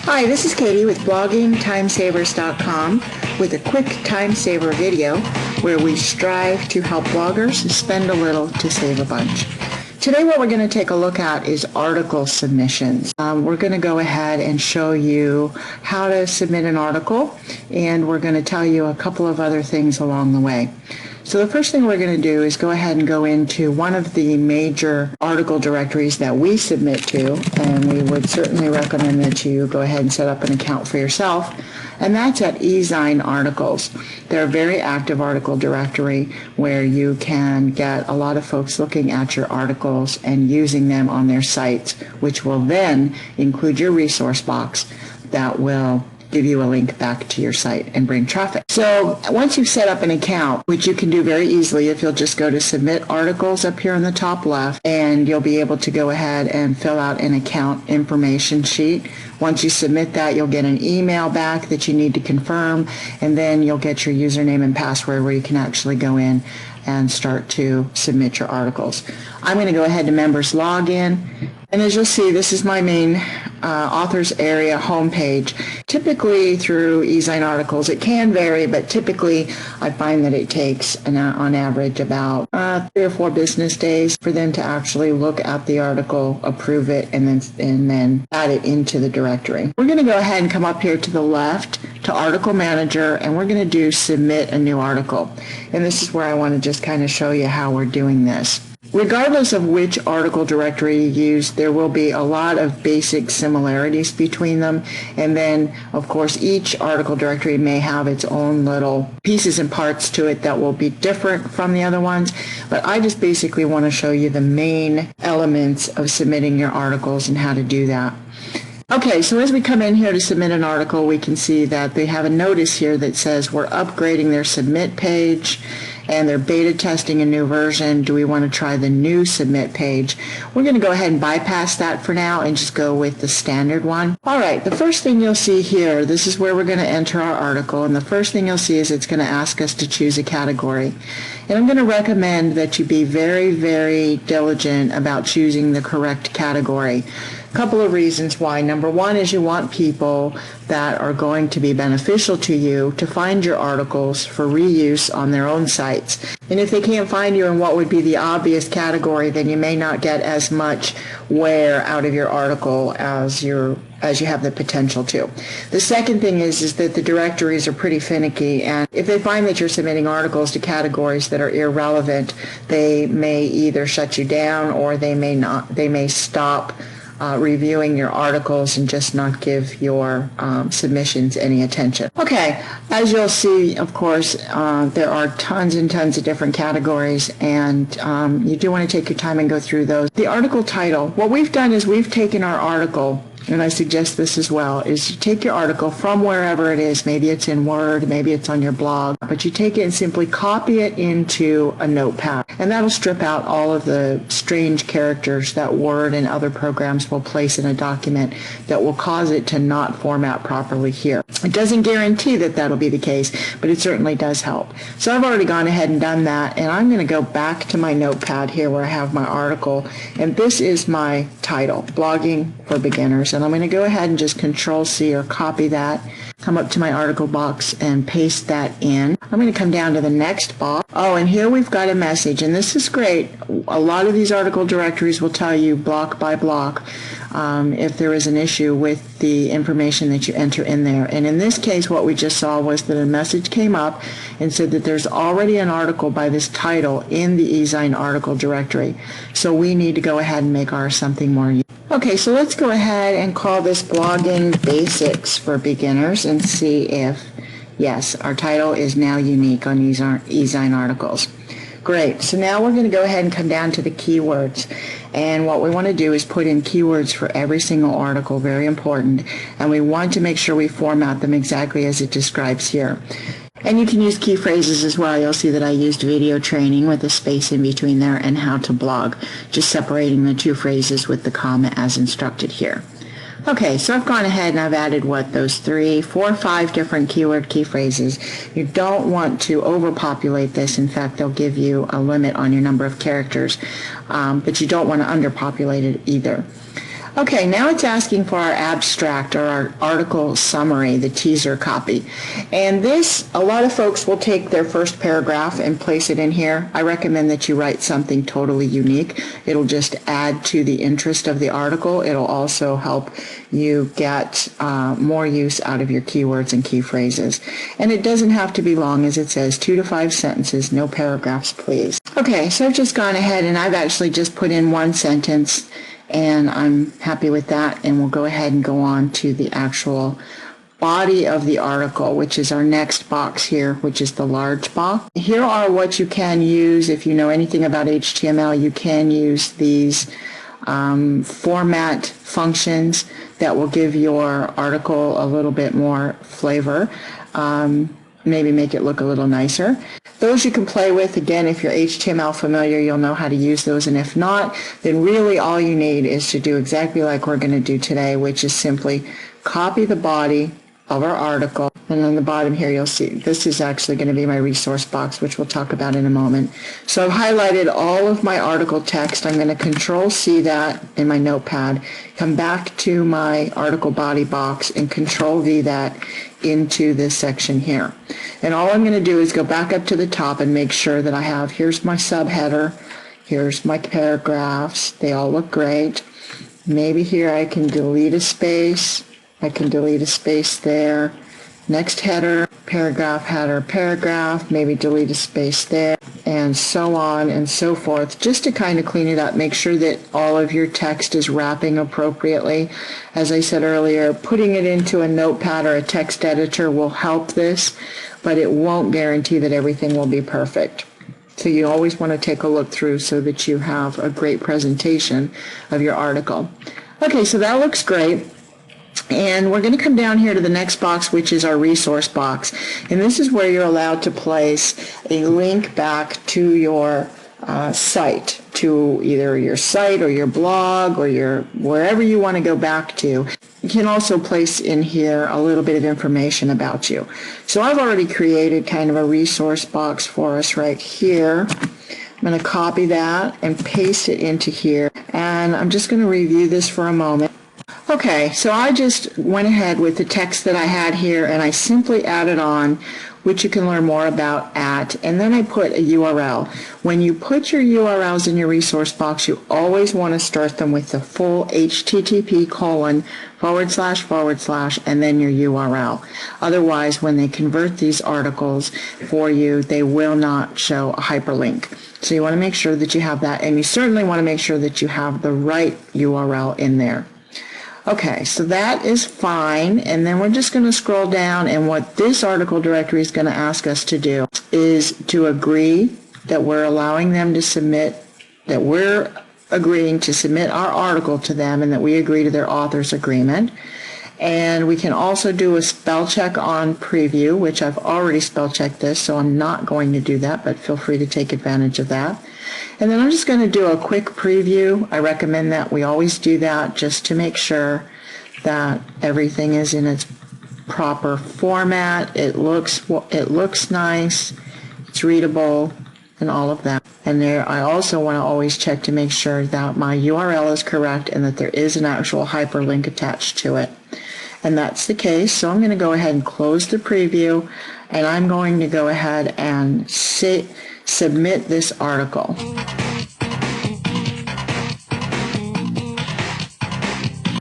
Hi, this is Katie with bloggingtimesavers.com with a quick time saver video where we strive to help bloggers spend a little to save a bunch. Today what we're going to take a look at is article submissions. We're going to go ahead and show you how to submit an article, and we're going to tell you a couple of other things along the way. So the first thing we're going to do is go ahead and go into one of the major article directories that we submit to, and we would certainly recommend that you go ahead and set up an account for yourself, and that's at eZine Articles. They're a very active article directory where you can get a lot of folks looking at your articles and using them on their sites, which will then include your resource box that will give you a link back to your site and bring traffic. So once you've set up an account, which you can do very easily if you'll just go to Submit Articles up here in the top left, and you'll be able to go ahead and fill out an account information sheet. Once you submit that, you'll get an email back that you need to confirm, and then you'll get your username and password where you can actually go in and start to submit your articles. I'm going to go ahead to Members Login, and as you'll see, this is my main authors area homepage. Typically through eZine Articles, it can vary, but typically I find that it takes on average about 3 or 4 business days for them to actually look at the article, approve it, and then add it into the directory. We're going to go ahead and come up here to the left to Article Manager, and we're going to do Submit a New Article. And this is where I want to just kind of show you how we're doing this. Regardless of which article directory you use, there will be a lot of basic similarities between them. And then, of course, each article directory may have its own little pieces and parts to it that will be different from the other ones. But I just basically want to show you the main elements of submitting your articles and how to do that. Okay, so as we come in here to submit an article, we can see that they have a notice here that says we're upgrading their submit page and they're beta testing a new version. Do we want to try the new submit page? We're going to go ahead and bypass that for now and just go with the standard one. All right, the first thing you'll see here, this is where we're going to enter our article, and the first thing you'll see is it's going to ask us to choose a category. And I'm going to recommend that you be very, very diligent about choosing the correct category. Couple of reasons why. Number one is you want people that are going to be beneficial to you to find your articles for reuse on their own sites. And if they can't find you in what would be the obvious category, then you may not get as much wear out of your article as you have the potential to. The second thing is that the directories are pretty finicky, and if they find that you're submitting articles to categories that are irrelevant, they may either shut you down or they may stop reviewing your articles and just not give your submissions any attention. Okay, as you'll see, of course, there are tons and tons of different categories, and you do want to take your time and go through those. The article title, what we've done is we've taken our article, and I suggest this as well, is you take your article from wherever it is. Maybe it's in Word, maybe it's on your blog, but you take it and simply copy it into a notepad. And that'll strip out all of the strange characters that Word and other programs will place in a document that will cause it to not format properly here. It doesn't guarantee that that'll be the case, but it certainly does help. So I've already gone ahead and done that, and I'm going to go back to my notepad here where I have my article, and this is my title, Blogging for Beginners. And I'm going to go ahead and just Control-C or copy that, come up to my article box and paste that in. I'm going to come down to the next box. Oh, and here we've got a message, and this is great. A lot of these article directories will tell you block by block if there is an issue with the information that you enter in there. And in this case, what we just saw was that a message came up and said that there's already an article by this title in the eZine article directory. So we need to go ahead and make ours something more useful. Okay, so let's go ahead and call this Blogging Basics for Beginners and see if, yes, our title is now unique on eZine Articles. Great. So now we're going to go ahead and come down to the keywords. And what we want to do is put in keywords for every single article, very important. And we want to make sure we format them exactly as it describes here. And you can use key phrases as well. You'll see that I used video training with a space in between there and how to blog, just separating the two phrases with the comma as instructed here. Okay, so I've gone ahead and I've added those 3, 4, 5 different keyword key phrases. You don't want to overpopulate this. In fact, they'll give you a limit on your number of characters, but you don't want to underpopulate it either. Okay, now it's asking for our abstract or our article summary, the teaser copy. And this, a lot of folks will take their first paragraph and place it in here. I recommend that you write something totally unique. It'll just add to the interest of the article. It'll also help you get more use out of your keywords and key phrases. And it doesn't have to be long, as it says, 2 to 5 sentences, no paragraphs, please. Okay, so I've just gone ahead and I've actually just put in one sentence, and I'm happy with that, and we'll go ahead and go on to the actual body of the article, which is our next box here, which is the large box. Here are what you can use. If you know anything about HTML, you can use these format functions that will give your article a little bit more flavor. Maybe make it look a little nicer. Those you can play with. Again, if you're HTML familiar, you'll know how to use those, and if not, then really all you need is to do exactly like we're going to do today, which is simply copy the body of our article, and on the bottom here you'll see this is actually going to be my resource box, which we'll talk about in a moment. So I've highlighted all of my article text. I'm going to Control-C that in my notepad, come back to my article body box, and Control-V that into this section here. And all I'm going to do is go back up to the top and make sure that I have, here's my subheader, here's my paragraphs, they all look great. Maybe here I can delete a space. I can delete a space there. Next header, paragraph, maybe delete a space there, and so on and so forth, just to kind of clean it up. Make sure that all of your text is wrapping appropriately. As I said earlier, putting it into a notepad or a text editor will help this, but it won't guarantee that everything will be perfect. So you always want to take a look through so that you have a great presentation of your article. Okay, so that looks great. And we're going to come down here to the next box, which is our resource box. And this is where you're allowed to place a link back to your site, to either your site or your blog or your wherever you want to go back to. You can also place in here a little bit of information about you. So I've already created kind of a resource box for us right here. I'm going to copy that and paste it into here. And I'm just going to review this for a moment. Okay, so I just went ahead with the text that I had here, and I simply added on, which you can learn more about and then I put a URL. When you put your URLs in your resource box, you always want to start them with the full http:// and then your URL. Otherwise, when they convert these articles for you, they will not show a hyperlink. So you want to make sure that you have that, and you certainly want to make sure that you have the right URL in there. Okay, so that is fine, and then we're just going to scroll down, and what this article directory is going to ask us to do is to agree that we're allowing them to submit, that we're agreeing to submit our article to them, and that we agree to their author's agreement. And we can also do a spell check on preview, which I've already spell checked this, so I'm not going to do that, but feel free to take advantage of that. And then I'm just going to do a quick preview. I recommend that we always do that just to make sure that everything is in its proper format. It looks nice, it's readable, and all of that. And there, I also want to always check to make sure that my URL is correct and that there is an actual hyperlink attached to it. And that's the case, so I'm going to go ahead and close the preview, and I'm going to go ahead and submit this article.